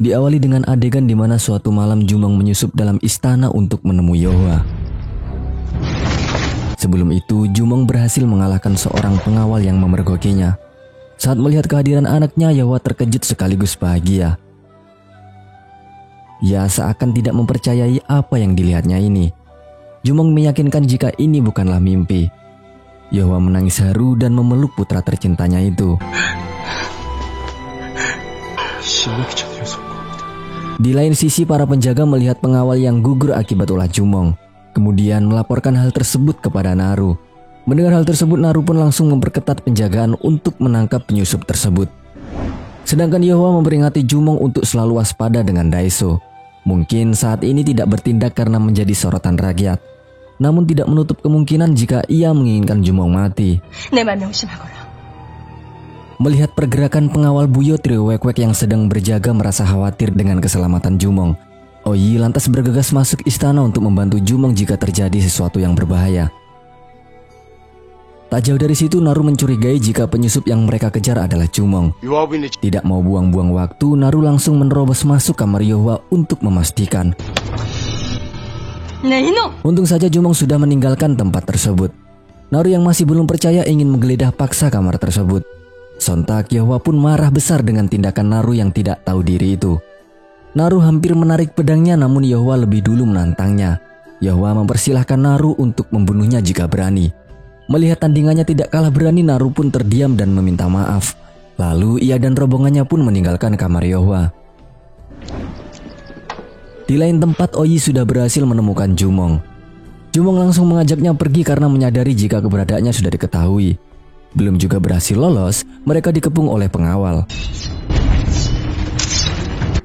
Diawali dengan adegan di mana suatu malam Jumong menyusup dalam istana untuk menemui Yeohwa. Sebelum itu, Jumong berhasil mengalahkan seorang pengawal yang memergokinya. Saat melihat kehadiran anaknya, Yeohwa terkejut sekaligus bahagia. Ia seakan tidak mempercayai apa yang dilihatnya ini. Jumong meyakinkan jika ini bukanlah mimpi. Yeohwa menangis haru dan memeluk putra tercintanya itu. Di lain sisi, para penjaga melihat pengawal yang gugur akibat ulah Jumong. Kemudian melaporkan hal tersebut kepada Naru. Mendengar hal tersebut, Naru pun langsung memperketat penjagaan untuk menangkap penyusup tersebut. Sedangkan Yeohwa memperingati Jumong untuk selalu waspada dengan Daeso. Mungkin saat ini tidak bertindak karena menjadi sorotan rakyat. Namun tidak menutup kemungkinan jika ia menginginkan Jumong mati. Melihat pergerakan pengawal Buyo, trio Wek-Wek yang sedang berjaga merasa khawatir dengan keselamatan Jumong. Oyi lantas bergegas masuk istana untuk membantu Jumong jika terjadi sesuatu yang berbahaya. Tak jauh dari situ, Naru mencurigai jika penyusup yang mereka kejar adalah Jumong. Tidak mau buang-buang waktu, Naru langsung menerobos masuk kamar Yeohwa untuk memastikan. Untung saja Jumong sudah meninggalkan tempat tersebut. Naru yang masih belum percaya ingin menggeledah paksa kamar tersebut. Sontak Yeohwa pun marah besar dengan tindakan Naru yang tidak tahu diri itu. Naru hampir menarik pedangnya, namun Yeohwa lebih dulu menantangnya. Yeohwa mempersilahkan Naru untuk membunuhnya jika berani. Melihat tandingannya tidak kalah berani, Naru pun terdiam dan meminta maaf. Lalu ia dan rombongannya pun meninggalkan kamar Yeohwa. Di lain tempat, Oyi sudah berhasil menemukan Jumong. Jumong langsung mengajaknya pergi karena menyadari jika keberadaannya sudah diketahui. Belum juga berhasil lolos, mereka dikepung oleh pengawal.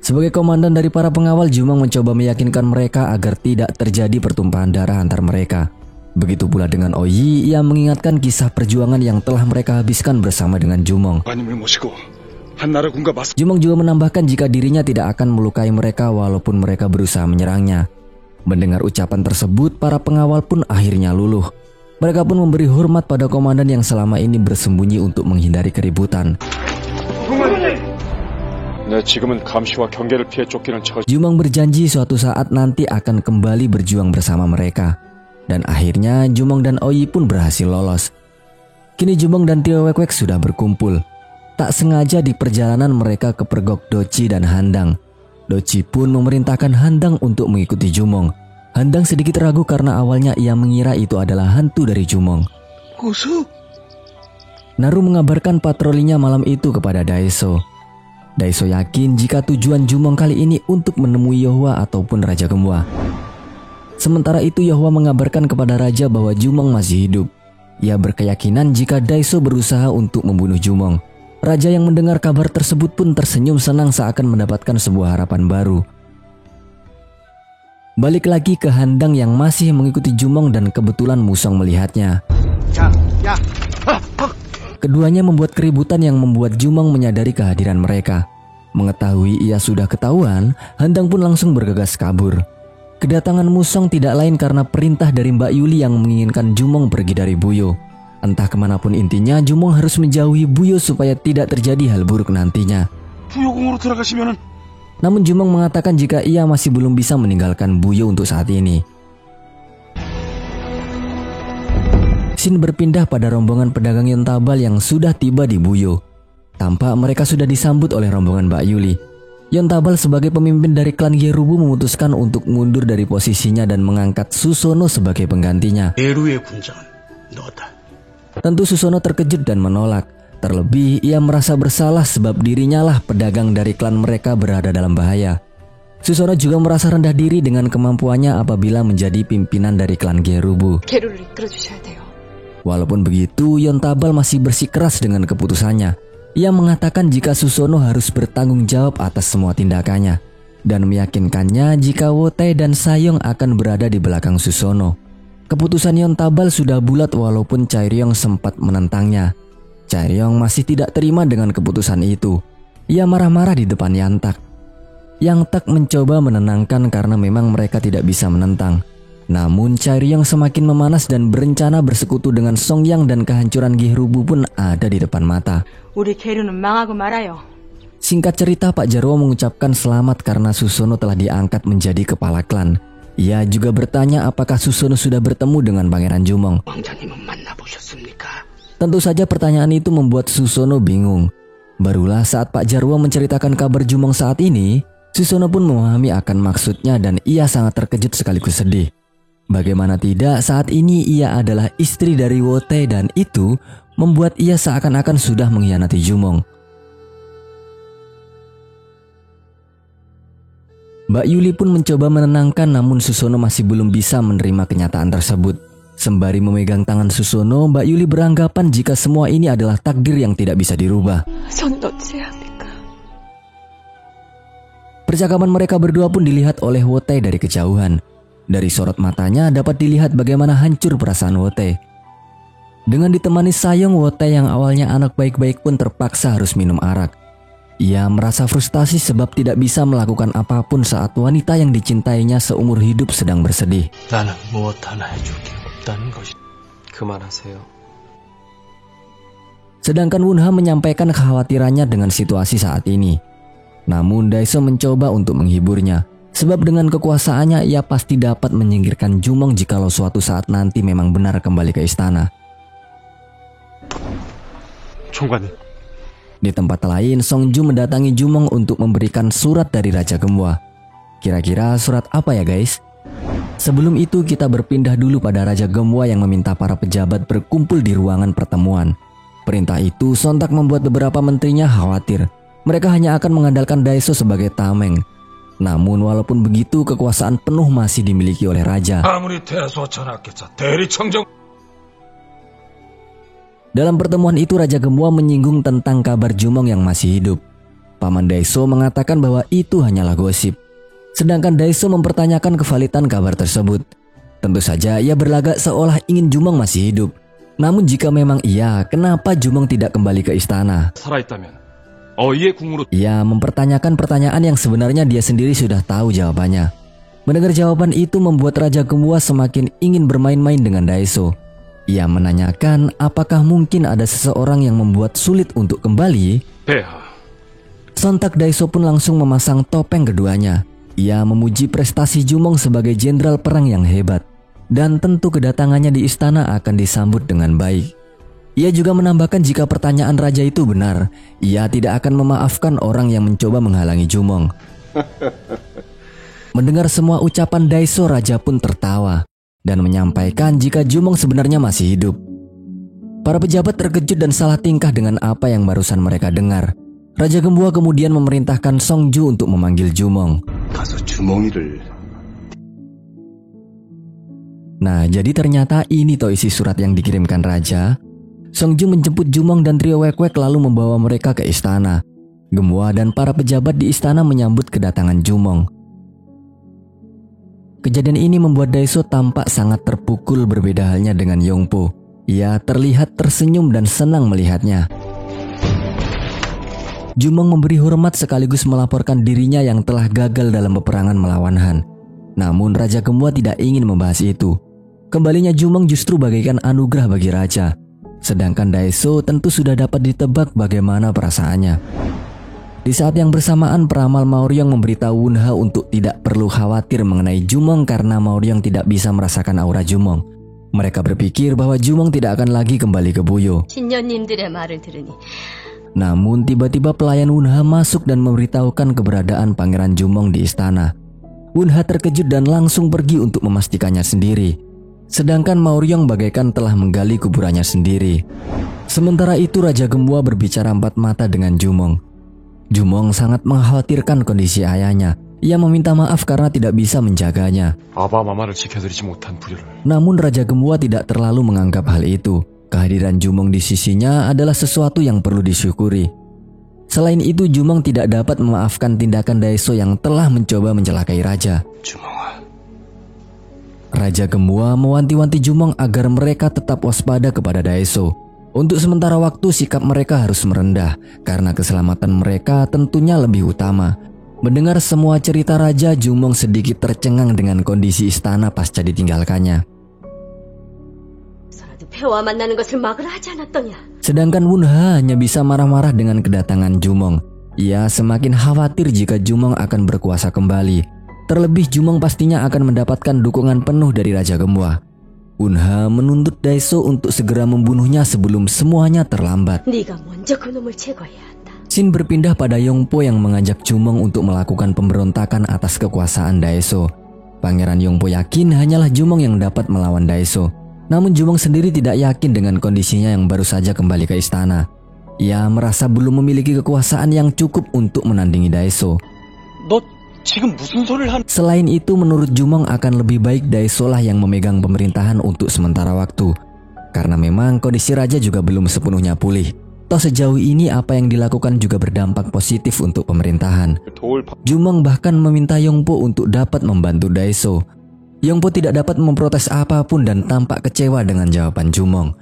Sebagai komandan dari para pengawal, Jumong mencoba meyakinkan mereka agar tidak terjadi pertumpahan darah antar mereka. Begitu pula dengan Oyi, ia mengingatkan kisah perjuangan yang telah mereka habiskan bersama dengan Jumong. Jumong juga menambahkan jika dirinya tidak akan melukai mereka walaupun mereka berusaha menyerangnya. Mendengar ucapan tersebut, para pengawal pun akhirnya luluh. Mereka pun memberi hormat pada komandan yang selama ini bersembunyi untuk menghindari keributan. Jumong berjanji suatu saat nanti akan kembali berjuang bersama mereka. Dan akhirnya Jumong dan Oyi pun berhasil lolos. Kini Jumong dan trio Wek-Wek sudah berkumpul. Tak sengaja di perjalanan mereka kepergok Doci dan Handang. Doci pun memerintahkan Handang untuk mengikuti Jumong. Handang sedikit ragu karena awalnya ia mengira itu adalah hantu dari Jumong. Naru mengabarkan patrolinya malam itu kepada Daeso. Daeso yakin jika tujuan Jumong kali ini untuk menemui Yeohwa ataupun Raja Gemwa. Sementara itu Yeohwa mengabarkan kepada Raja bahwa Jumong masih hidup. Ia berkeyakinan jika Daeso berusaha untuk membunuh Jumong. Raja yang mendengar kabar tersebut pun tersenyum senang seakan mendapatkan sebuah harapan baru. Balik lagi ke Handang yang masih mengikuti Jumong dan kebetulan Musong melihatnya. Keduanya membuat keributan yang membuat Jumong menyadari kehadiran mereka. Mengetahui ia sudah ketahuan, Handang pun langsung bergegas kabur. Kedatangan Musong tidak lain karena perintah dari Mbak Yuli yang menginginkan Jumong pergi dari Buyo. Entah kemanapun intinya, Jumong harus menjauhi Buyo supaya tidak terjadi hal buruk nantinya. Namun Jumong mengatakan jika ia masih belum bisa meninggalkan Buyo untuk saat ini. Scene berpindah pada rombongan pedagang Yontabal yang sudah tiba di Buyo. Tampak mereka sudah disambut oleh rombongan Mbak Yuli. Yontabal sebagai pemimpin dari klan Gerubu memutuskan untuk mundur dari posisinya dan mengangkat Susono sebagai penggantinya. Tentu Susono terkejut dan menolak. Terlebih ia merasa bersalah sebab dirinya lah pedagang dari klan mereka berada dalam bahaya. Susono juga merasa rendah diri dengan kemampuannya apabila menjadi pimpinan dari klan Gerubu. Walaupun begitu, Yontabal masih bersikeras dengan keputusannya. Ia mengatakan jika Susono harus bertanggung jawab atas semua tindakannya dan meyakinkannya jika Wotae dan Sayong akan berada di belakang Susono. Keputusan Yontabal sudah bulat walaupun Chaeryong sempat menentangnya. Chaeryong masih tidak terima dengan keputusan itu. Ia marah-marah di depan Yantak. Yantak mencoba menenangkan karena memang mereka tidak bisa menentang. Namun Chaeryong semakin memanas dan berencana bersekutu dengan Songyang dan kehancuran Gerubu pun ada di depan mata. Singkat cerita, Pak Jarwo mengucapkan selamat karena Susono telah diangkat menjadi kepala klan. Ia juga bertanya apakah Susono sudah bertemu dengan Pangeran Jumong. Tentu saja pertanyaan itu membuat Susono bingung. Barulah saat Pak Jarwo menceritakan kabar Jumong saat ini, Susono pun memahami akan maksudnya dan ia sangat terkejut sekaligus sedih. Bagaimana tidak, saat ini ia adalah istri dari Wotae dan itu membuat ia seakan-akan sudah mengkhianati Jumong. Mbak Yuli pun mencoba menenangkan, namun Susono masih belum bisa menerima kenyataan tersebut. Sembari memegang tangan Susono, Mbak Yuli beranggapan jika semua ini adalah takdir yang tidak bisa dirubah. Percakapan mereka berdua pun dilihat oleh Wotae dari kejauhan. Dari sorot matanya dapat dilihat bagaimana hancur perasaan Wotae. Dengan ditemani Sayong, Wotae yang awalnya anak baik-baik pun terpaksa harus minum arak. Ia merasa frustasi sebab tidak bisa melakukan apapun saat wanita yang dicintainya seumur hidup sedang bersedih. Sedangkan Wunha menyampaikan kekhawatirannya dengan situasi saat ini. Namun Daeso mencoba untuk menghiburnya, sebab dengan kekuasaannya ia pasti dapat menyingkirkan Jumong jikalau suatu saat nanti memang benar kembali ke istana. Di tempat lain, Songju mendatangi Jumong untuk memberikan surat dari Raja Gemwa. Kira-kira surat apa ya guys? Sebelum itu kita berpindah dulu pada Raja Gemwa yang meminta para pejabat berkumpul di ruangan pertemuan. Perintah itu sontak membuat beberapa menterinya khawatir. Mereka hanya akan mengandalkan Daeso sebagai tameng. Namun walaupun begitu, kekuasaan penuh masih dimiliki oleh Raja. Dalam pertemuan itu Raja Gemwa menyinggung tentang kabar Jumong yang masih hidup. Paman Daeso mengatakan bahwa itu hanyalah gosip. Sedangkan Daeso mempertanyakan kevalitan kabar tersebut. Tentu saja ia berlagak seolah ingin Jumong masih hidup. Namun jika memang iya, kenapa Jumong tidak kembali ke istana? Ia mempertanyakan pertanyaan yang sebenarnya dia sendiri sudah tahu jawabannya. Mendengar jawaban itu membuat Raja Gemwa semakin ingin bermain-main dengan Daeso. Ia menanyakan apakah mungkin ada seseorang yang membuat sulit untuk kembali. Sontak Daeso pun langsung memasang topeng keduanya. Ia memuji prestasi Jumong sebagai jenderal perang yang hebat. Dan tentu kedatangannya di istana akan disambut dengan baik. Ia juga menambahkan jika pertanyaan raja itu benar, ia tidak akan memaafkan orang yang mencoba menghalangi Jumong. Mendengar semua ucapan Daeso, Raja pun tertawa dan menyampaikan jika Jumong sebenarnya masih hidup. Para pejabat terkejut dan salah tingkah dengan apa yang barusan mereka dengar. Raja Gemwa kemudian memerintahkan Songju untuk memanggil Jumong. Nah, jadi ternyata ini toh isi surat yang dikirimkan Raja. Songju menjemput Jumong dan trio Wek-Wek lalu membawa mereka ke istana. Gemwa dan para pejabat di istana menyambut kedatangan Jumong. Kejadian ini membuat Daeso tampak sangat terpukul, berbeda halnya dengan Yongpo. Ia terlihat tersenyum dan senang melihatnya. Jumong memberi hormat sekaligus melaporkan dirinya yang telah gagal dalam peperangan melawan Han. Namun Raja Gemwa tidak ingin membahas itu. Kembalinya Jumong justru bagaikan anugerah bagi Raja. Sedangkan Daeso tentu sudah dapat ditebak bagaimana perasaannya. Di saat yang bersamaan, peramal Maoryong memberitahu Wunha untuk tidak perlu khawatir mengenai Jumong karena Maoryong tidak bisa merasakan aura Jumong. Mereka berpikir bahwa Jumong tidak akan lagi kembali ke Buyo. Namun tiba-tiba pelayan Wunha masuk dan memberitahukan keberadaan Pangeran Jumong di istana. Wunha terkejut dan langsung pergi untuk memastikannya sendiri. Sedangkan Maoryong bagaikan telah menggali kuburannya sendiri. Sementara itu Raja Gemwa berbicara empat mata dengan Jumong. Jumong sangat mengkhawatirkan kondisi ayahnya. Ia meminta maaf karena tidak bisa menjaganya. Namun Raja Gemwa tidak terlalu menganggap hal itu. Kehadiran Jumong di sisinya adalah sesuatu yang perlu disyukuri. Selain itu, Jumong tidak dapat memaafkan tindakan Daeso yang telah mencoba mencelakai Raja. Raja Gemwa mewanti-wanti Jumong agar mereka tetap waspada kepada Daeso. Untuk sementara waktu sikap mereka harus merendah karena keselamatan mereka tentunya lebih utama. Mendengar semua cerita Raja, Jumong sedikit tercengang dengan kondisi istana pasca ditinggalkannya. Sedangkan Wunha hanya bisa marah-marah dengan kedatangan Jumong. Ia semakin khawatir jika Jumong akan berkuasa kembali. Terlebih Jumong pastinya akan mendapatkan dukungan penuh dari Raja Gemua. Unha menuntut Daeso untuk segera membunuhnya sebelum semuanya terlambat. Shin berpindah pada Yongpo yang mengajak Jumong untuk melakukan pemberontakan atas kekuasaan Daeso. Pangeran Yongpo yakin hanyalah Jumong yang dapat melawan Daeso. Namun Jumong sendiri tidak yakin dengan kondisinya yang baru saja kembali ke istana. Ia merasa belum memiliki kekuasaan yang cukup untuk menandingi Daeso. Selain itu, menurut Jumong akan lebih baik Daeso lah yang memegang pemerintahan untuk sementara waktu. Karena memang kondisi raja juga belum sepenuhnya pulih. Toh sejauh ini apa yang dilakukan juga berdampak positif untuk pemerintahan. Jumong bahkan meminta Yongpo untuk dapat membantu Daeso. Yongpo tidak dapat memprotes apapun dan tampak kecewa dengan jawaban Jumong.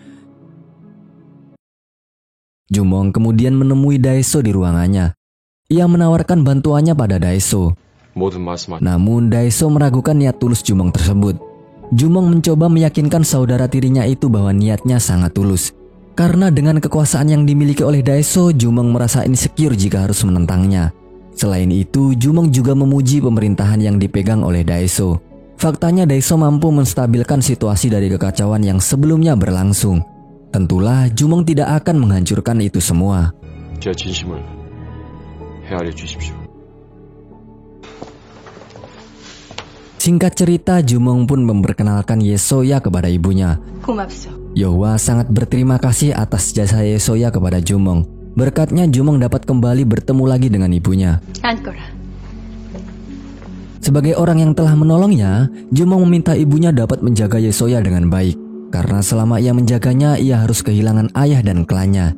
Jumong kemudian menemui Daeso di ruangannya. Ia menawarkan bantuannya pada Daeso. Namun Daeso meragukan niat tulus Jumong tersebut. Jumong mencoba meyakinkan saudara tirinya itu bahwa niatnya sangat tulus. Karena dengan kekuasaan yang dimiliki oleh Daeso, Jumong merasa insecure jika harus menentangnya. Selain itu, Jumong juga memuji pemerintahan yang dipegang oleh Daeso. Faktanya Daeso mampu menstabilkan situasi dari kekacauan yang sebelumnya berlangsung. Tentulah Jumong tidak akan menghancurkan itu semua. Singkat cerita, Jumong pun memperkenalkan Yesoya kepada ibunya. Yohwa sangat berterima kasih atas jasa Yesoya kepada Jumong. Berkatnya Jumong dapat kembali bertemu lagi dengan ibunya. Sebagai orang yang telah menolongnya, Jumong meminta ibunya dapat menjaga Yesoya dengan baik. Karena selama ia menjaganya, ia harus kehilangan ayah dan klannya.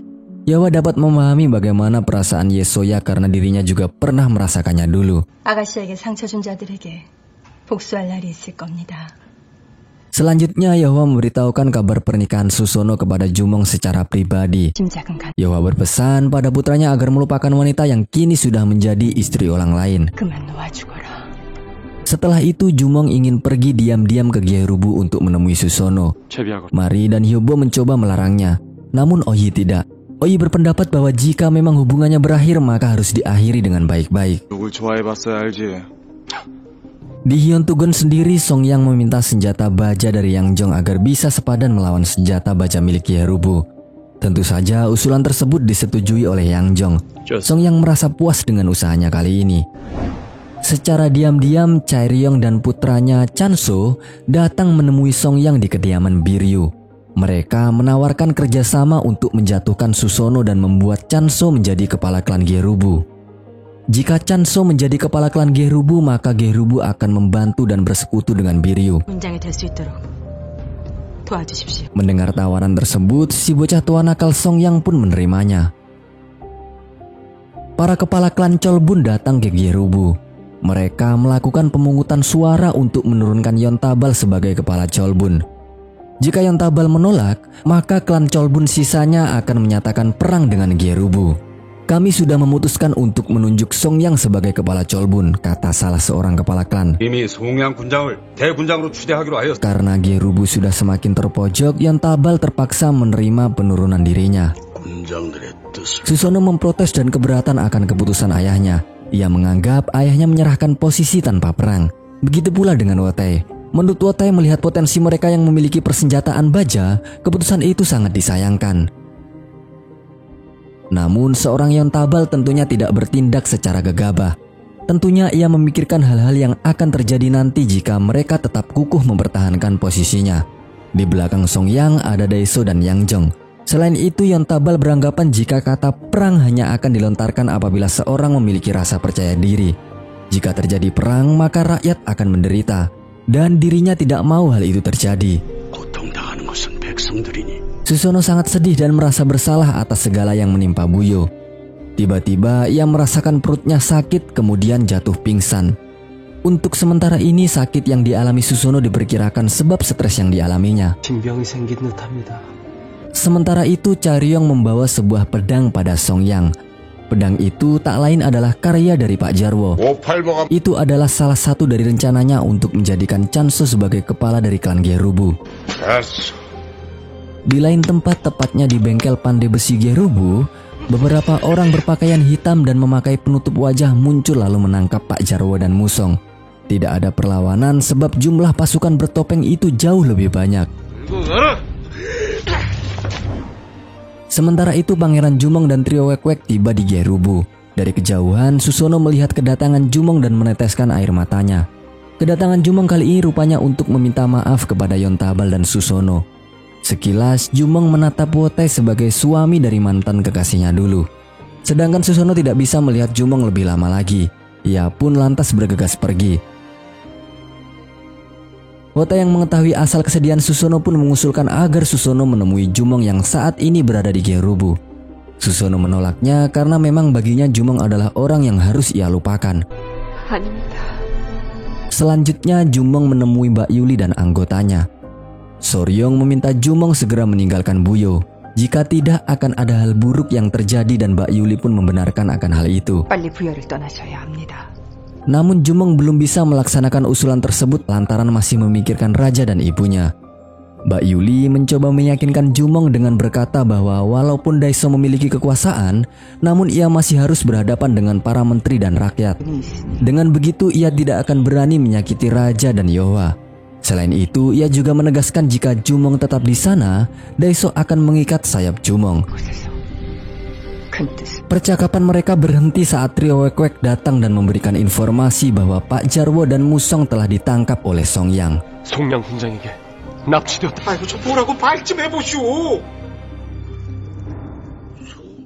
Yohwa dapat memahami bagaimana perasaan Yesoya karena dirinya juga pernah merasakannya dulu. Selanjutnya Yohwa memberitahukan kabar pernikahan Susono kepada Jumong secara pribadi. Yohwa berpesan pada putranya agar melupakan wanita yang kini sudah menjadi istri orang lain. Setelah itu Jumong ingin pergi diam-diam ke Gyerubu untuk menemui Susono. Mari dan Hyobo mencoba melarangnya. Namun Oyi tidak. Oyi berpendapat bahwa jika memang hubungannya berakhir maka harus diakhiri dengan baik-baik. Di Hyuntugon sendiri, Songyang meminta senjata baja dari Yangjong agar bisa sepadan melawan senjata baja milik Gyerubu. Tentu saja usulan tersebut disetujui oleh Yangjong. Songyang merasa puas dengan usahanya kali ini. Secara diam-diam, Chaeryong dan putranya Chanso datang menemui Songyang di kediaman Biryu. Mereka menawarkan kerjasama untuk menjatuhkan Susono dan membuat Chanso menjadi kepala klan Gyerubu. Jika Chanso menjadi kepala klan Gyerubu, maka Gyerubu akan membantu dan bersekutu dengan Biryu. Mendengar tawaran tersebut, si bocah tua nakal Songyang pun menerimanya. Para kepala klan Cholbun datang ke Gyerubu. Mereka melakukan pemungutan suara untuk menurunkan Yontabal sebagai kepala Cholbun. Jika Yontabal menolak, maka klan Cholbun sisanya akan menyatakan perang dengan Gyerubu. Kami sudah memutuskan untuk menunjuk Songyang sebagai kepala Cholbun, kata salah seorang kepala klan. Karena Gyerubu sudah semakin terpojok, Yontabal terpaksa menerima penurunan dirinya. Susono memprotes dan keberatan akan keputusan ayahnya. Ia menganggap ayahnya menyerahkan posisi tanpa perang. Begitu pula dengan Wotei. Menurut Wotei, melihat potensi mereka yang memiliki persenjataan baja, keputusan itu sangat disayangkan. Namun seorang Yontabal tentunya tidak bertindak secara gegabah. Tentunya ia memikirkan hal-hal yang akan terjadi nanti jika mereka tetap kukuh mempertahankan posisinya. Di belakang Songyang ada Daeso dan Yangjong. Selain itu, Yontabal beranggapan jika kata perang hanya akan dilontarkan apabila seorang memiliki rasa percaya diri. Jika terjadi perang, maka rakyat akan menderita. Dan dirinya tidak mau hal itu terjadi. Susono sangat sedih dan merasa bersalah atas segala yang menimpa Buyo. Tiba-tiba ia merasakan perutnya sakit kemudian jatuh pingsan. Untuk sementara ini sakit yang dialami Susono diperkirakan sebab stres yang dialaminya. Sementara itu Chaeryong membawa sebuah pedang pada Songyang. Pedang itu tak lain adalah karya dari Pak Jarwo. Itu adalah salah satu dari rencananya untuk menjadikan Chanso sebagai kepala dari klan Gyerubu. Di lain tempat, tepatnya di bengkel pandai besi Gyerubu, beberapa orang berpakaian hitam dan memakai penutup wajah muncul lalu menangkap Pak Jarwo dan Musong. Tidak ada perlawanan sebab jumlah pasukan bertopeng itu jauh lebih banyak. Sementara itu Pangeran Jumong dan trio Wek-Wek tiba di Gerubu. Dari kejauhan Susono melihat kedatangan Jumong dan meneteskan air matanya. Kedatangan Jumong kali ini rupanya untuk meminta maaf kepada Yontabal dan Susono. Sekilas Jumong menatap Wotai sebagai suami dari mantan kekasihnya dulu. Sedangkan Susono tidak bisa melihat Jumong lebih lama lagi. Ia pun lantas bergegas pergi. Wotai yang mengetahui asal kesedihan Susono pun mengusulkan agar Susono menemui Jumong yang saat ini berada di Gerubu. Susono menolaknya karena memang baginya Jumong adalah orang yang harus ia lupakan. Selanjutnya Jumong menemui Mbak Yuli dan anggotanya. Soryong meminta Jumong segera meninggalkan Buyo. Jika tidak akan ada hal buruk yang terjadi dan Mbak Yuli pun membenarkan akan hal itu. Namun Jumong belum bisa melaksanakan usulan tersebut lantaran masih memikirkan raja dan ibunya. Mbak Yuli mencoba meyakinkan Jumong dengan berkata bahwa walaupun Daiso memiliki kekuasaan, namun ia masih harus berhadapan dengan para menteri dan rakyat. Dengan begitu ia tidak akan berani menyakiti raja dan Yohwa. Selain itu, ia juga menegaskan jika Jumong tetap di sana, Daiso akan mengikat sayap Jumong. Percakapan mereka berhenti saat trio Wek-Wek datang dan memberikan informasi bahwa Pak Jarwo dan Musong telah ditangkap oleh Songyang. 송양 훈장에게 납치되었다. 아이고 저 뭐라고 말 좀 해보시오.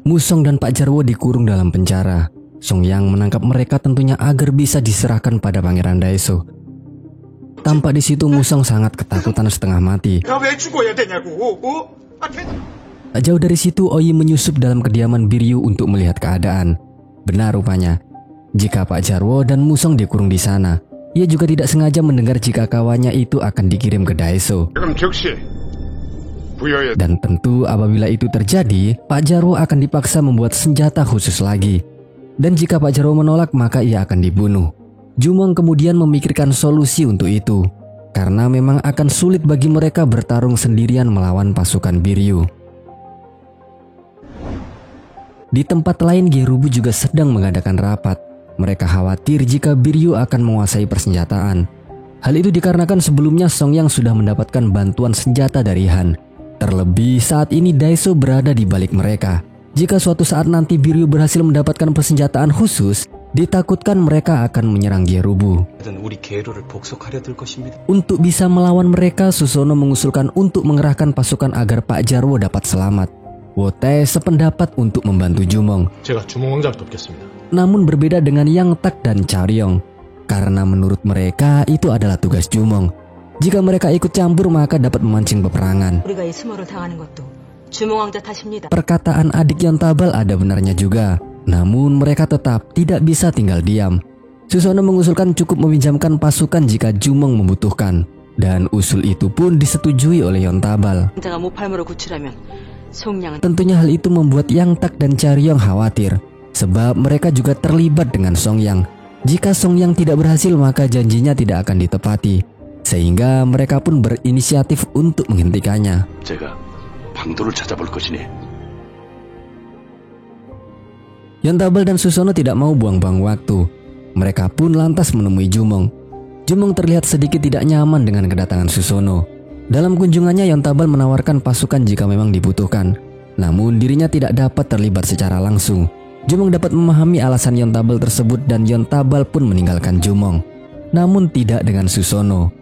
Musong dan Pak Jarwo dikurung dalam penjara. Songyang menangkap mereka tentunya agar bisa diserahkan pada Pangeran Daiso. Tampak di situ Musong sangat ketakutan setengah mati. Tak jauh dari situ Oyi menyusup dalam kediaman Biryu untuk melihat keadaan. Benar rupanya, jika Pak Jarwo dan Musong dikurung di sana, ia juga tidak sengaja mendengar jika kawannya itu akan dikirim ke Daiso. Dan tentu apabila itu terjadi, Pak Jarwo akan dipaksa membuat senjata khusus lagi. Dan jika Pak Jarwo menolak maka ia akan dibunuh. Jumong kemudian memikirkan solusi untuk itu, karena memang akan sulit bagi mereka bertarung sendirian melawan pasukan Biryu. Di tempat lain Gerubu juga sedang mengadakan rapat. Mereka khawatir jika Biryu akan menguasai persenjataan. Hal itu dikarenakan sebelumnya Songyang sudah mendapatkan bantuan senjata dari Han. Terlebih saat ini Daiso berada di balik mereka. Jika suatu saat nanti Biryu berhasil mendapatkan persenjataan khusus, ditakutkan mereka akan menyerang Gerubu. Untuk bisa melawan mereka, Susono mengusulkan untuk mengerahkan pasukan agar Pak Jarwo dapat selamat. Wotai sependapat untuk membantu Jumong. Namun berbeda dengan Yang Tak dan Charyong, karena menurut mereka itu adalah tugas Jumong. Jika mereka ikut campur maka dapat memancing peperangan. Perkataan adik Yontabal ada benarnya juga. Namun mereka tetap tidak bisa tinggal diam. Susono mengusulkan cukup meminjamkan pasukan jika Jumong membutuhkan. Dan usul itu pun disetujui oleh Yontabal. Tentunya hal itu membuat Yang Tak dan Charyong khawatir, sebab mereka juga terlibat dengan Songyang. Jika Songyang tidak berhasil maka janjinya tidak akan ditepati, sehingga mereka pun berinisiatif untuk menghentikannya. Yontabal dan Susono tidak mau buang-buang waktu. Mereka pun lantas menemui Jumong. Jumong terlihat sedikit tidak nyaman dengan kedatangan Susono. Dalam kunjungannya Yontabal menawarkan pasukan jika memang dibutuhkan. Namun dirinya tidak dapat terlibat secara langsung. Jumong dapat memahami alasan Yontabal tersebut dan Yontabal pun meninggalkan Jumong. Namun tidak dengan Susono.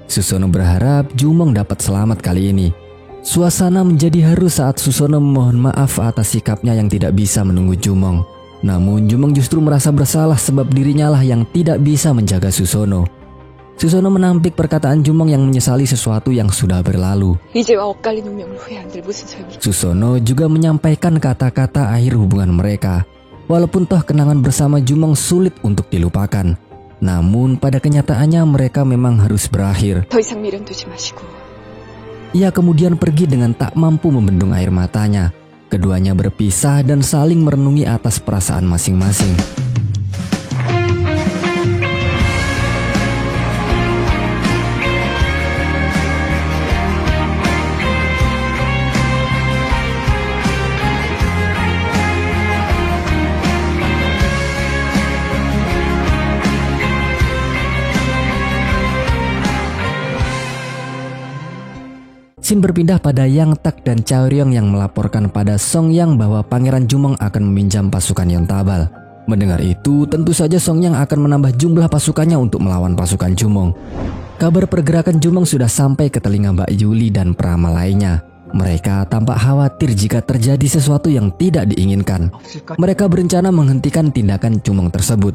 Susono berharap Jumong dapat selamat kali ini. Suasana menjadi haru saat Susono memohon maaf atas sikapnya yang tidak bisa menunggu Jumong. Namun Jumong justru merasa bersalah sebab dirinya lah yang tidak bisa menjaga Susono. Susono menampik perkataan Jumong yang menyesali sesuatu yang sudah berlalu. Susono juga menyampaikan kata-kata akhir hubungan mereka. Walaupun toh kenangan bersama Jumong sulit untuk dilupakan, namun pada kenyataannya mereka memang harus berakhir. Ia kemudian pergi dengan tak mampu membendung air matanya. Keduanya berpisah dan saling merenungi atas perasaan masing-masing. Scene berpindah pada Yang Tak dan Chaeryong yang melaporkan pada Song Yang bahwa Pangeran Jumong akan meminjam pasukan Yontabal. Mendengar itu, tentu saja Song Yang akan menambah jumlah pasukannya untuk melawan pasukan Jumong. Kabar pergerakan Jumong sudah sampai ke telinga Mbak Yuli dan peramal lainnya. Mereka tampak khawatir jika terjadi sesuatu yang tidak diinginkan. Mereka berencana menghentikan tindakan Jumong tersebut.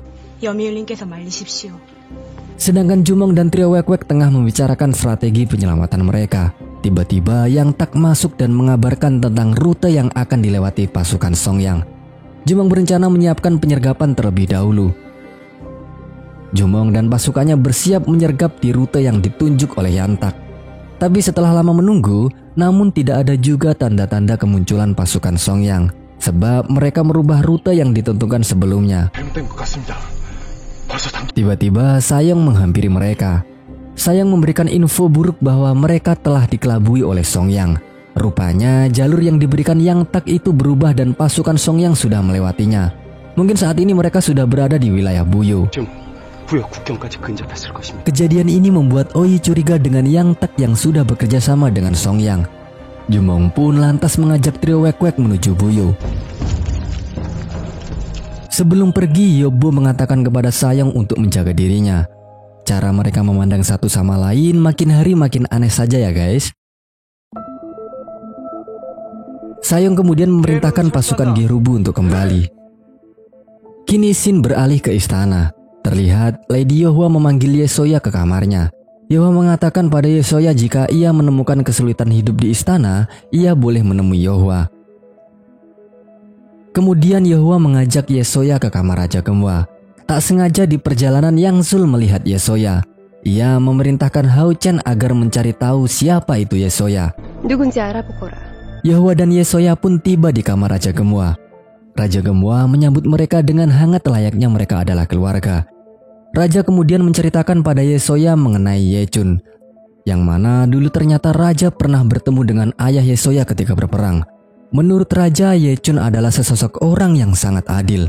Sedangkan Jumong dan trio Wek-Wek tengah membicarakan strategi penyelamatan mereka. Tiba-tiba Yang Tak masuk dan mengabarkan tentang rute yang akan dilewati pasukan Song Yang. Jumong berencana menyiapkan penyergapan terlebih dahulu. Jumong dan pasukannya bersiap menyergap di rute yang ditunjuk oleh Yang Tak. Tapi setelah lama menunggu, namun tidak ada juga tanda-tanda kemunculan pasukan Song Yang, sebab mereka merubah rute yang ditentukan sebelumnya. Tiba-tiba Sayong menghampiri mereka. Sayong memberikan info buruk bahwa mereka telah dikelabui oleh Song Yang. Rupanya jalur yang diberikan Yang Tak itu berubah dan pasukan Song Yang sudah melewatinya. Mungkin saat ini mereka sudah berada di wilayah Buyo. Kejadian ini membuat Oyi curiga dengan Yang Tak yang sudah bekerja sama dengan Song Yang. Jumong pun lantas mengajak trio Wek-Wek menuju Buyo. Sebelum pergi, Yobo mengatakan kepada Sayong untuk menjaga dirinya. Cara mereka memandang satu sama lain makin hari makin aneh saja ya guys. Sayong kemudian memerintahkan pasukan Gerubu untuk kembali. Kini Scene beralih ke istana. Terlihat Lady Yohwa memanggil Yesoya ke kamarnya. Yohwa mengatakan pada Yesoya jika ia menemukan kesulitan hidup di istana, ia boleh menemui Yohwa. Kemudian Yohwa mengajak Yesoya ke kamar Raja Gemwa. Tak sengaja di perjalanan Yang Sul melihat Yesoya. Ia memerintahkan Hao Chen agar mencari tahu siapa itu Yesoya. Yohwa dan Yesoya pun tiba di kamar Raja Gemwa. Raja Gemwa menyambut mereka dengan hangat layaknya mereka adalah keluarga. Raja kemudian menceritakan pada Yesoya mengenai Yechun, yang mana dulu ternyata Raja pernah bertemu dengan ayah Yesoya ketika berperang. Menurut Raja, Yechun adalah sesosok orang yang sangat adil.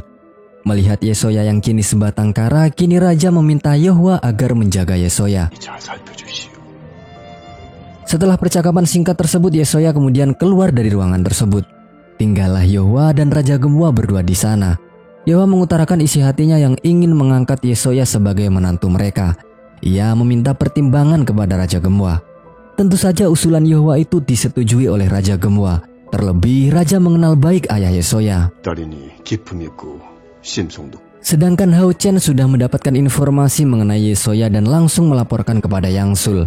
Melihat Yesoya yang kini sebatang kara, kini Raja meminta Yohwa agar menjaga Yesoya. Setelah percakapan singkat tersebut, Yesoya kemudian keluar dari ruangan tersebut. Tinggallah Yohwa dan Raja Gemwa berdua di sana. Yohwa mengutarakan isi hatinya yang ingin mengangkat Yesoya sebagai menantu mereka. Ia meminta pertimbangan kepada Raja Gemwa. Tentu saja usulan Yohwa itu disetujui oleh Raja Gemwa. Terlebih Raja mengenal baik ayah Yesoya. Sedangkan Hao Chen sudah mendapatkan informasi mengenai Yesoya dan langsung melaporkan kepada Yang Sul.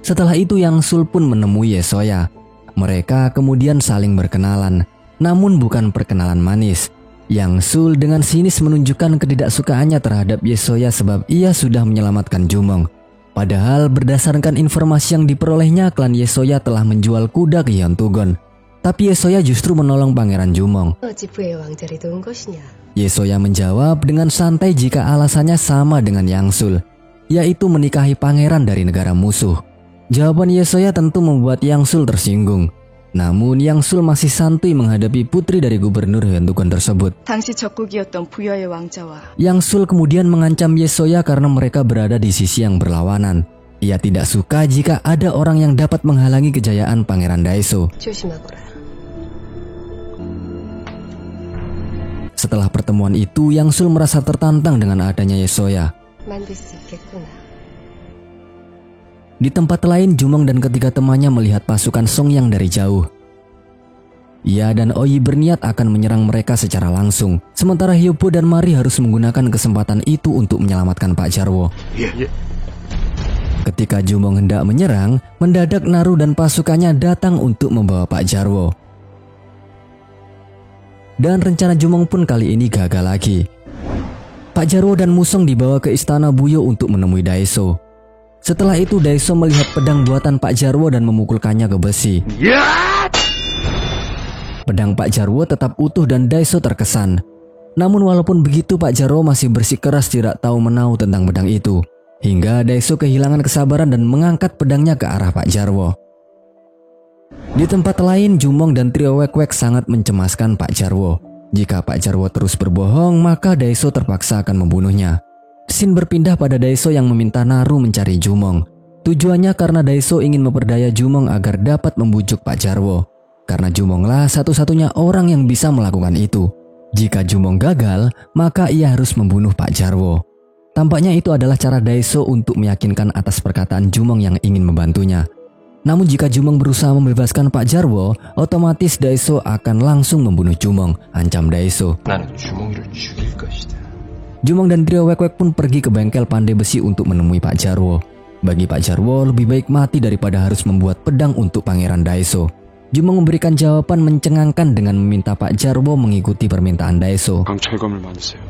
Setelah itu Yang Sul pun menemui Yesoya. Mereka kemudian saling berkenalan, namun bukan perkenalan manis. Yang Sul dengan sinis menunjukkan ketidaksukaannya terhadap Yesoya sebab ia sudah menyelamatkan Jumong. Padahal berdasarkan informasi yang diperolehnya, klan Yesoya telah menjual kuda ke Hyuntugon. Tapi Yesoya justru menolong Pangeran Jumong. Yesoya menjawab dengan santai jika alasannya sama dengan Yang Sul, yaitu menikahi pangeran dari negara musuh. Jawaban Yesoya tentu membuat Yang Sul tersinggung. Namun Yang Sul masih santuy menghadapi putri dari gubernur Hyuntugon tersebut. Yang Sul kemudian mengancam Yesoya karena mereka berada di sisi yang berlawanan. Ia tidak suka jika ada orang yang dapat menghalangi kejayaan Pangeran Daeso. Setelah pertemuan itu, Yang Sul merasa tertantang dengan adanya Yesoya. Di tempat lain, Jumong dan ketiga temannya melihat pasukan Song Yang dari jauh. Ia dan Oyi berniat akan menyerang mereka secara langsung, sementara Hyopo dan Mari harus menggunakan kesempatan itu untuk menyelamatkan Pak Jarwo. Ketika Jumong hendak menyerang, mendadak Naru dan pasukannya datang untuk membawa Pak Jarwo. Dan rencana Jumong pun kali ini gagal lagi. Pak Jarwo dan Musong dibawa ke istana Buyo untuk menemui Daeso. Setelah itu Daeso melihat pedang buatan Pak Jarwo dan memukulkannya ke besi. Pedang Pak Jarwo tetap utuh dan Daeso terkesan. Namun walaupun begitu, Pak Jarwo masih bersikeras tidak tahu menau tentang pedang itu. Hingga Daeso kehilangan kesabaran dan mengangkat pedangnya ke arah Pak Jarwo. Di tempat lain, Jumong dan trio Wek-Wek sangat mencemaskan Pak Jarwo. Jika Pak Jarwo terus berbohong, maka Daeso terpaksa akan membunuhnya. Scene berpindah pada Daeso yang meminta Naru mencari Jumong. Tujuannya karena Daeso ingin memperdaya Jumong agar dapat membujuk Pak Jarwo. Karena Jumonglah satu-satunya orang yang bisa melakukan itu. Jika Jumong gagal, maka ia harus membunuh Pak Jarwo. Tampaknya itu adalah cara Daeso untuk meyakinkan atas perkataan Jumong yang ingin membantunya. Namun jika Jumong berusaha membebaskan Pak Jarwo, otomatis Daeso akan langsung membunuh Jumong, ancam Daeso. 나는 주몽이를 죽일 것이다. Jumong dan trio Wek-Wek pun pergi ke bengkel pandai besi untuk menemui Pak Jarwo. Bagi Pak Jarwo, lebih baik mati daripada harus membuat pedang untuk Pangeran Daeso. Jumong memberikan jawaban mencengangkan dengan meminta Pak Jarwo mengikuti permintaan Daeso. 강철검을 만드세요.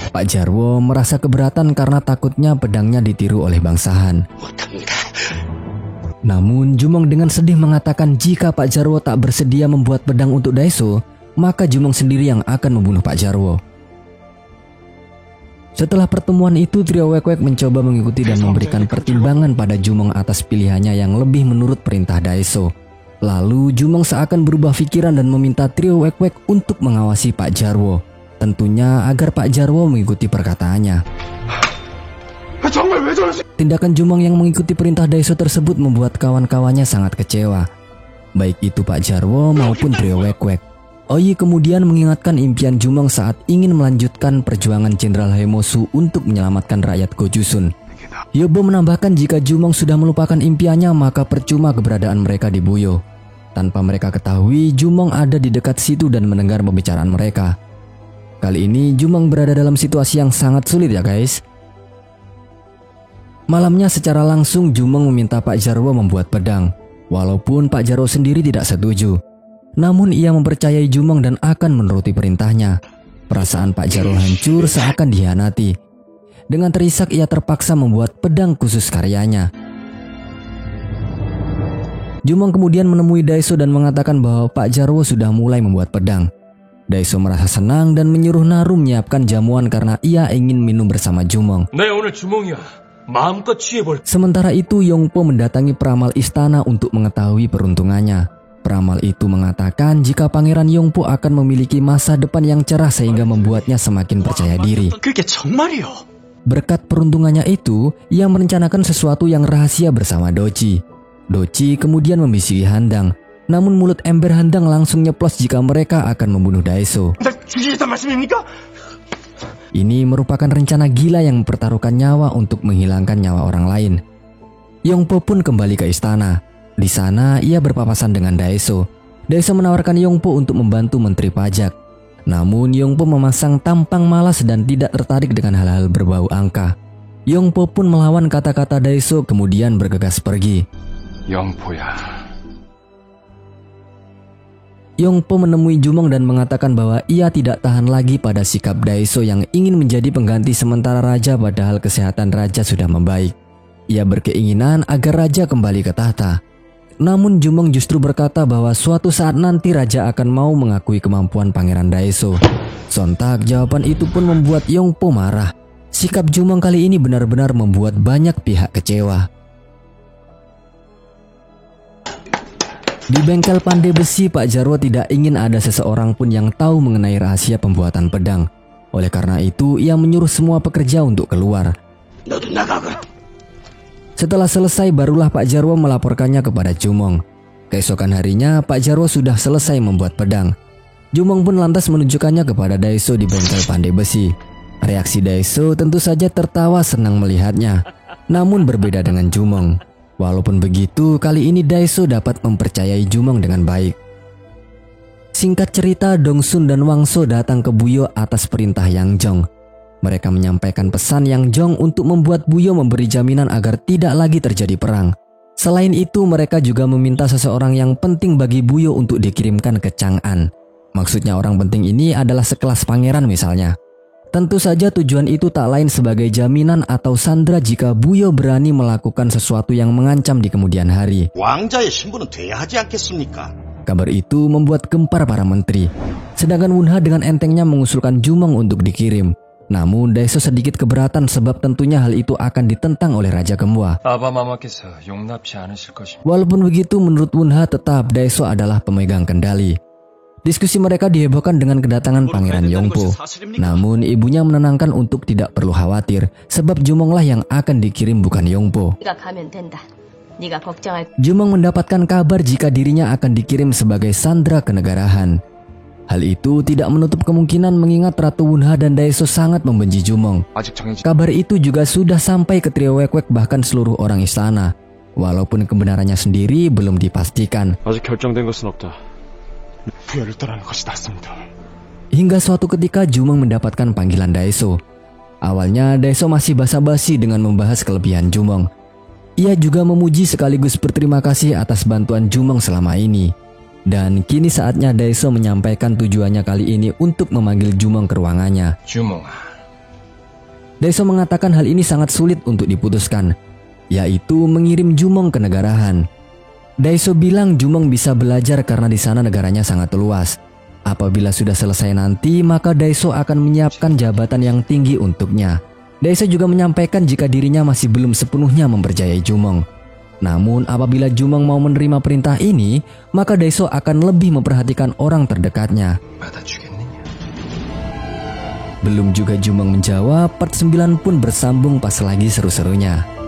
Pak Jarwo merasa keberatan karena takutnya pedangnya ditiru oleh bangsahan. 못합니다. Namun Jumong dengan sedih mengatakan jika Pak Jarwo tak bersedia membuat pedang untuk Daeso, maka Jumong sendiri yang akan membunuh Pak Jarwo. Setelah pertemuan itu, trio Wek-Wek mencoba mengikuti dan memberikan pertimbangan pada Jumong atas pilihannya yang lebih menurut perintah Daeso. Lalu Jumong seakan berubah pikiran dan meminta trio Wek-Wek untuk mengawasi Pak Jarwo. Tentunya agar Pak Jarwo mengikuti perkataannya. 정말 왜 저러세요? Tindakan Jumong yang mengikuti perintah Daeso tersebut membuat kawan-kawannya sangat kecewa. Baik itu Pak Jarwo maupun trio Wek-Wek. Oyi kemudian mengingatkan impian Jumong saat ingin melanjutkan perjuangan Jenderal Haemosu untuk menyelamatkan rakyat Gojusun. Yobo menambahkan jika Jumong sudah melupakan impiannya maka percuma keberadaan mereka di Buyo. Tanpa mereka ketahui, Jumong ada di dekat situ dan mendengar pembicaraan mereka. Kali ini Jumong berada dalam situasi yang sangat sulit ya guys. Malamnya secara langsung Jumong meminta Pak Jarwo membuat pedang. Walaupun Pak Jarwo sendiri tidak setuju. Namun ia mempercayai Jumong dan akan menuruti perintahnya. Perasaan Pak Jarwo hancur seakan dikhianati. Dengan terisak ia terpaksa membuat pedang khusus karyanya. Jumong kemudian menemui Daeso dan mengatakan bahwa Pak Jarwo sudah mulai membuat pedang. Daeso merasa senang dan menyuruh Naru menyiapkan jamuan karena ia ingin minum bersama Jumong. 네, 오늘 주몽이야. 마음껏 취해볼. Sementara itu Yongpo mendatangi peramal istana untuk mengetahui peruntungannya. Peramal itu mengatakan jika Pangeran Yongpo akan memiliki masa depan yang cerah sehingga membuatnya semakin percaya diri. 그게 정말이요? Berkat peruntungannya itu, ia merencanakan sesuatu yang rahasia bersama Doji. Doji kemudian membisiki Handang. Namun mulut ember Handang langsung nyeplos jika mereka akan membunuh Daeso. 날 죽이겠단 말씀입니까? Ini merupakan rencana gila yang mempertaruhkan nyawa untuk menghilangkan nyawa orang lain. Yongpo pun kembali ke istana. Di sana ia berpapasan dengan Daeso. Daeso menawarkan Yongpo untuk membantu menteri pajak. Namun Yongpo memasang tampang malas dan tidak tertarik dengan hal-hal berbau angka. Yongpo pun melawan kata-kata Daeso kemudian bergegas pergi. 영포야. Yongpo menemui Jumong dan mengatakan bahwa ia tidak tahan lagi pada sikap Daeso yang ingin menjadi pengganti sementara raja padahal kesehatan raja sudah membaik. Ia berkeinginan agar raja kembali ke tahta. Namun Jumong justru berkata bahwa suatu saat nanti raja akan mau mengakui kemampuan Pangeran Daeso. Sontak jawaban itu pun membuat Yongpo marah. Sikap Jumong kali ini benar-benar membuat banyak pihak kecewa. Di bengkel pandai besi, Pak Jarwo tidak ingin ada seseorang pun yang tahu mengenai rahasia pembuatan pedang. Oleh karena itu, ia menyuruh semua pekerja untuk keluar. Setelah selesai, barulah Pak Jarwo melaporkannya kepada Jumong. Keesokan harinya, Pak Jarwo sudah selesai membuat pedang. Jumong pun lantas menunjukkannya kepada Daeso di bengkel pandai besi. Reaksi Daeso tentu saja tertawa senang melihatnya. Namun berbeda dengan Jumong. Walaupun begitu, kali ini Daeso dapat mempercayai Jumong dengan baik. Singkat cerita, Dongsun dan Wangso datang ke Buyo atas perintah Yang Jong. Mereka menyampaikan pesan Yang Jong untuk membuat Buyo memberi jaminan agar tidak lagi terjadi perang. Selain itu, mereka juga meminta seseorang yang penting bagi Buyo untuk dikirimkan ke Chang'an. Maksudnya orang penting ini adalah sekelas pangeran misalnya. Tentu saja tujuan itu tak lain sebagai jaminan atau sandera jika Buyo berani melakukan sesuatu yang mengancam di kemudian hari. 왕자의 신분은 돼야 하지 않겠습니까? Kabar itu membuat gempar para menteri. Sedangkan Wunha dengan entengnya mengusulkan Jumong untuk dikirim. Namun Daeso sedikit keberatan sebab tentunya hal itu akan ditentang oleh Raja Gemwa. 아바마마께서 용납치 않으실 것입니다. Walaupun begitu, menurut Wunha tetap Daeso adalah pemegang kendali. Diskusi mereka dihebohkan dengan kedatangan Pangeran Yongpo. Namun ibunya menenangkan untuk tidak perlu khawatir, sebab Jumonglah yang akan dikirim bukan Yongpo. Jumong mendapatkan kabar jika dirinya akan dikirim sebagai sandera kenegarahan. Hal itu tidak menutup kemungkinan mengingat Ratu Wunha dan Daeso sangat membenci Jumong. Kabar itu juga sudah sampai ke trio Wek-Wek bahkan seluruh orang istana, walaupun kebenarannya sendiri belum dipastikan. 아직 결정된 것은 없다. 부여를 떠나는 것이 낫습니다. Hingga suatu ketika Jumong mendapatkan panggilan Daeso. Awalnya Daeso masih basa-basi dengan membahas kelebihan Jumong. Ia juga memuji sekaligus berterima kasih atas bantuan Jumong selama ini. Dan kini saatnya Daeso menyampaikan tujuannya kali ini untuk memanggil Jumong ke ruangannya. Daeso mengatakan hal ini sangat sulit untuk diputuskan, yaitu mengirim Jumong ke negarahan. Daeso bilang Jumong bisa belajar karena di sana negaranya sangat luas. Apabila sudah selesai nanti, maka Daeso akan menyiapkan jabatan yang tinggi untuknya. Daeso juga menyampaikan jika dirinya masih belum sepenuhnya mempercayai Jumong. Namun apabila Jumong mau menerima perintah ini, maka Daeso akan lebih memperhatikan orang terdekatnya. Belum juga Jumong menjawab, part 9 pun bersambung pas lagi seru-serunya.